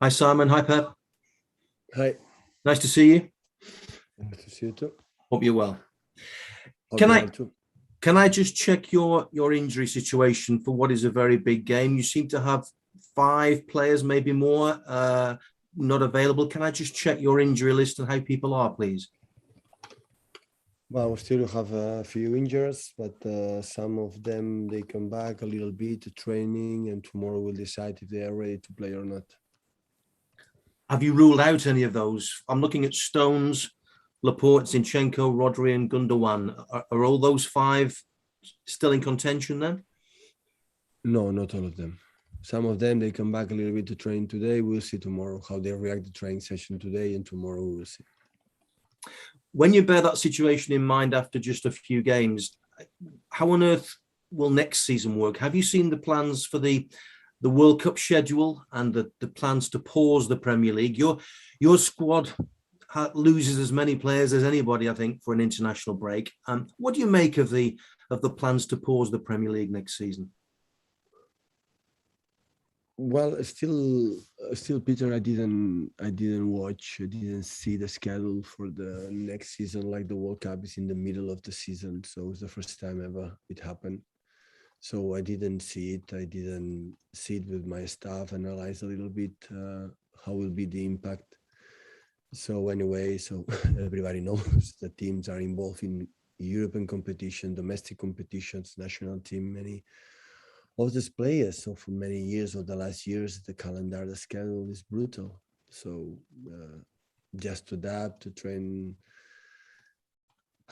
Hi, Simon. Hi, Pep. Hi, Nice to see you. nice to see you too. Hope you're well. Hope Can you I are too. can I just check your injury situation for what is a very big game? You seem to have five players, maybe more, not available. Can I just check your injury list and how people are, please? Well, we still have a few injuries, but some of them they come back a little bit to training, and tomorrow we'll decide if they are ready to play or not. Have you ruled out any of those? I'm looking at Stones, Laporte, Zinchenko, Rodri, and Gundogan. Are all those five still in contention then? No, not all of them. Some of them they come back a little bit to train today. We'll see tomorrow how they react to training session today, and tomorrow we will see. When you bear that situation in mind after just a few games, how on earth will next season work? Have you seen the plans for the World Cup schedule and the plans to pause the Premier League? Your squad loses as many players as anybody, I think, for an international break. What do you make of the plans to pause the Premier League next season? Well, still, Peter, I didn't watch, I didn't see the schedule for the next season. Like the World Cup is in the middle of the season, so it's the first time ever it happened. So I didn't see it. I didn't sit with my staff, analyze a little bit how will be the impact. So anyway, so everybody knows the teams are involved in European competition, domestic competitions, national team, many of these players. So for many years or the last years, the calendar, the schedule is brutal. So just to adapt, to train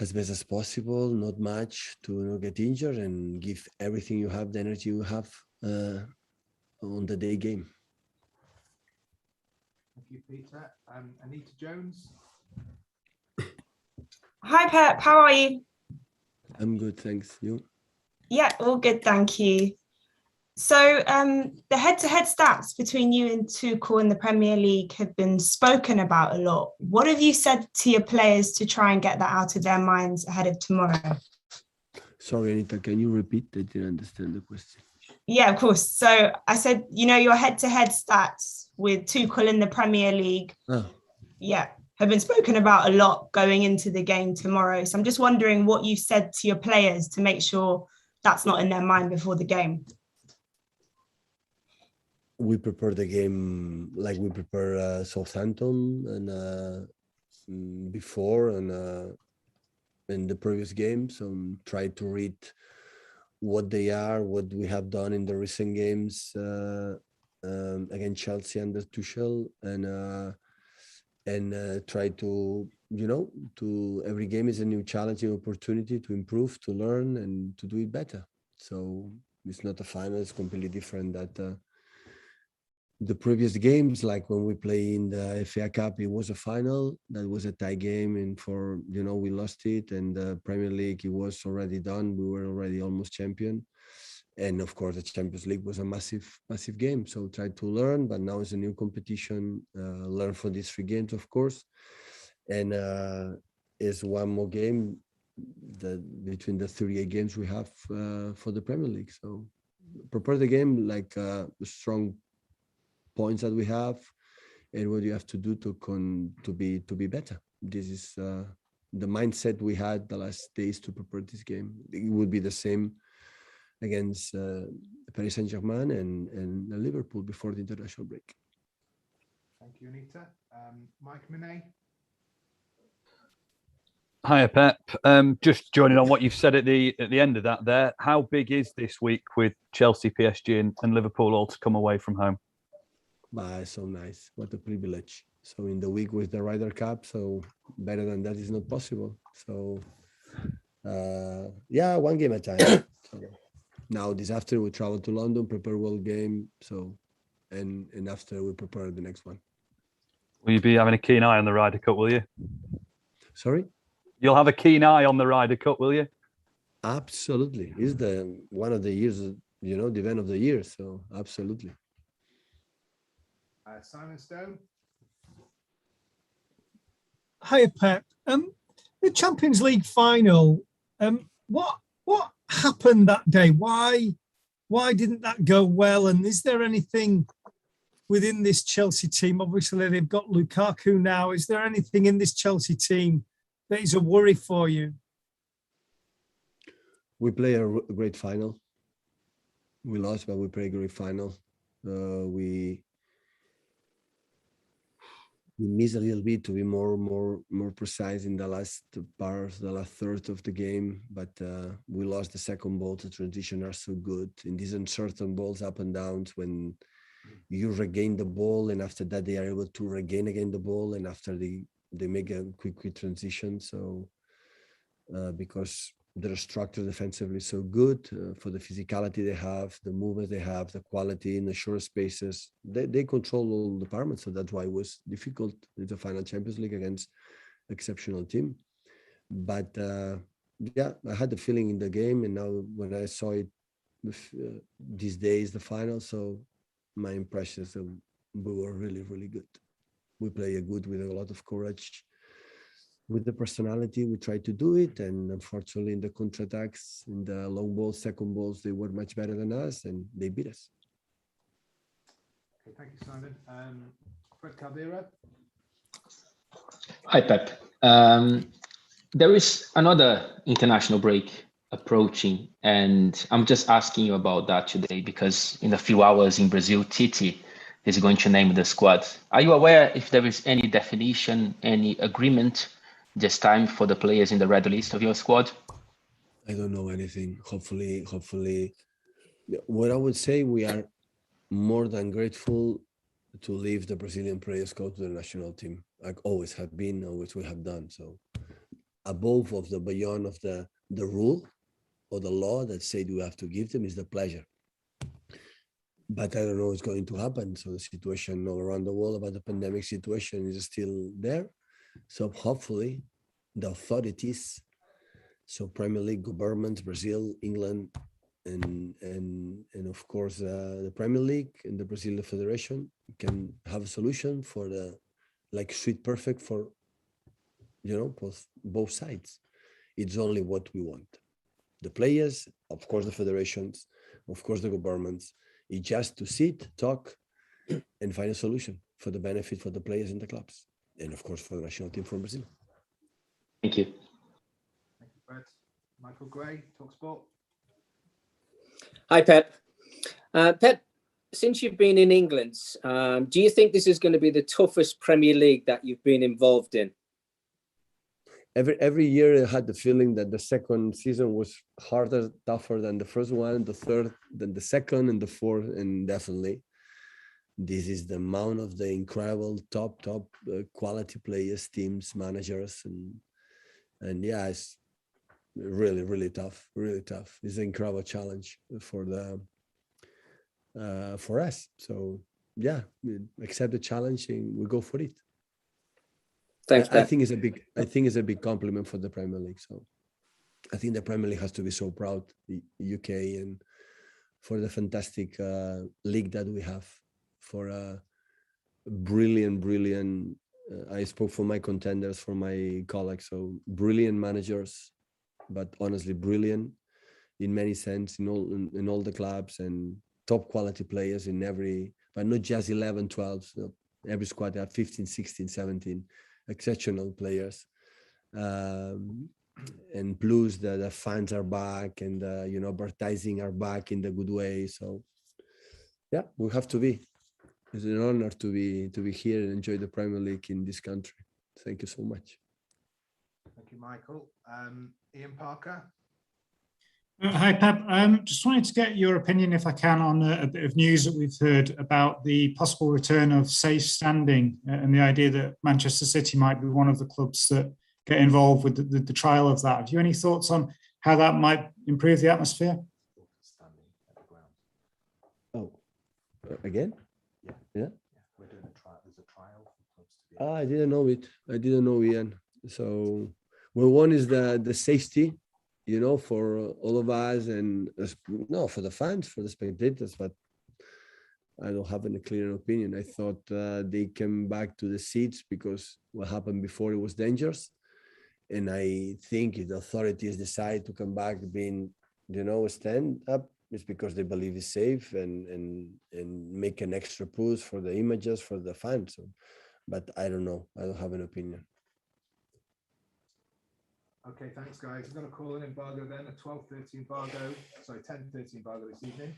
as best as possible, not much to not get injured, and give everything you have, the energy you have uh, on the day game. Thank you, Peter. Anita Jones. Hi Pep, how are you? I'm good, thanks. You? Yeah, all good, thank you. So the head-to-head stats between you and Tuchel in the Premier League have been spoken about a lot. What have you said to your players to try and get that out of their minds ahead of tomorrow? Sorry, Anita, can you repeat? I didn't understand the question. Yeah, of course. So I said, your head-to-head stats with Tuchel in the Premier League, yeah, have been spoken about a lot going into the game tomorrow. So I'm just wondering what you said to your players to make sure that's not in their mind before the game. We prepare the game like we prepare Southampton and before and in the previous games. Try to read what they are, what we have done in the recent games against Chelsea under Tuchel, and try to to every game is a new challenge, new opportunity to improve, to learn, and to do it better. So it's not a final; it's completely different. That the previous games, like when we play in the FA Cup, it was a final. That was a tie game, and we lost it. And the Premier League, it was already done. We were already almost champion. And of course, the Champions League was a massive game. So try to learn, but now it's a new competition. Learn from these three games, of course, and is one more game between the 38 games we have for the Premier League. So prepare the game like strong points that we have and what you have to do to be better. This is the mindset we had the last days to prepare this game. It would be the same against Paris Saint-Germain and Liverpool before the international break. Thank you, Anita. Mike Minet. Hiya, Pep. Just joining on what you've said at the end of that there. How big is this week with Chelsea, PSG and Liverpool all to come away from home? It's so nice. What a privilege. So in the week with the Ryder Cup, so better than that is not possible. So one game at a time. So now this afternoon we travel to London, prepare World Game. So and after we prepare the next one. Will you be having a keen eye on the Ryder Cup, will you? Sorry? You'll have a keen eye on the Ryder Cup, will you? Absolutely. It's the one of the years, the event of the year. So absolutely. Simon Stone. Hi, Pep. The Champions League final. What happened that day? Why didn't that go well? And is there anything within this Chelsea team? Obviously, they've got Lukaku now. Is there anything in this Chelsea team that is a worry for you? We play a great final. We lost, but we play a great final. We missed a little bit to be more precise in the last part, the last third of the game. But we lost the second ball. The transition are so good in these uncertain balls, up and downs, when you regain the ball, and after that they are able to regain again the ball, and after they make a quick transition. So because their structure defensively is so good, for the physicality they have, the movement they have, the quality in the short spaces, they control all departments. So that's why it was difficult in the final Champions League against exceptional team. But yeah, I had the feeling in the game, and now when I saw it these days, the final, so my impressions that we were really good. We play good with a lot of courage. With the personality, we tried to do it, and unfortunately in the counterattacks, in the long balls, second balls, they were much better than us, and they beat us. Okay, thank you, Simon. Fred Caldera. Hi, Pep. There is another international break approaching, and I'm just asking you about that today because in a few hours in Brazil, Tite is going to name the squad. Are you aware if there is any definition, any agreement this time for the players in the red list of your squad? I don't know anything. Hopefully, what I would say, we are more than grateful to leave the Brazilian players go to the national team. Like always have been, always we have done. So above of the beyond of the rule or the law that said we have to give them is the pleasure. But I don't know what's going to happen. So the situation all around the world about the pandemic situation is still there. So hopefully the authorities, so Premier League, governments, Brazil, England, and of course the Premier League and the Brazilian Federation can have a solution for the sweet perfect for both sides. It's only what we want. The players, of course, the federations, of course, the governments. It's just to sit, talk, and find a solution for the benefit for the players and the clubs, and of course for the national team from Brazil. Thank you. Thank you, Fred. Michael Gray, TalkSport. Hi, Pep. Pep, since you've been in England, do you think this is going to be the toughest Premier League that you've been involved in? Every year I had the feeling that the second season was harder, tougher than the first one, the third than the second, and the fourth, and definitely this is the amount of the incredible top quality players, teams, managers, and yeah, it's really tough. It's an incredible challenge for us. So yeah, we accept the challenge and we go for it. Thanks, I think it's a big compliment for the Premier League. So I think the Premier League has to be so proud, the UK, and for the fantastic league that we have, for a brilliant. I spoke for my contenders, for my colleagues. So brilliant managers, but honestly brilliant in many sense in all the clubs, and top quality players in every, but not just 11, 12. Every squad have 15, 16, 17. Exceptional players, and plus the fans are back, and advertising are back in the good way. So yeah, we have to be. It's an honor to be here and enjoy the Premier League in this country. Thank you so much. Thank you, Michael. Ian Parker. Hi, Pep. Just wanted to get your opinion, if I can, on a bit of news that we've heard about the possible return of safe standing and the idea that Manchester City might be one of the clubs that get involved with the trial of that. Have you any thoughts on how that might improve the atmosphere? Standing at the ground. Oh, again? Yeah. We're doing a trial. There's a trial for clubs to be. I didn't know it. I didn't know, Ian. So, well, one is the safety, for all of us, and no, for the fans, for the spectators, but I don't have any clear opinion. I thought they came back to the seats because what happened before, it was dangerous. And I think if the authorities decide to come back being, stand up, it's because they believe it's safe, and make an extra push for the images for the fans. So, but I don't know. I don't have an opinion. Okay, thanks, guys. I'm going to call an embargo then, a 12:30 embargo, sorry, 10:30 embargo this evening.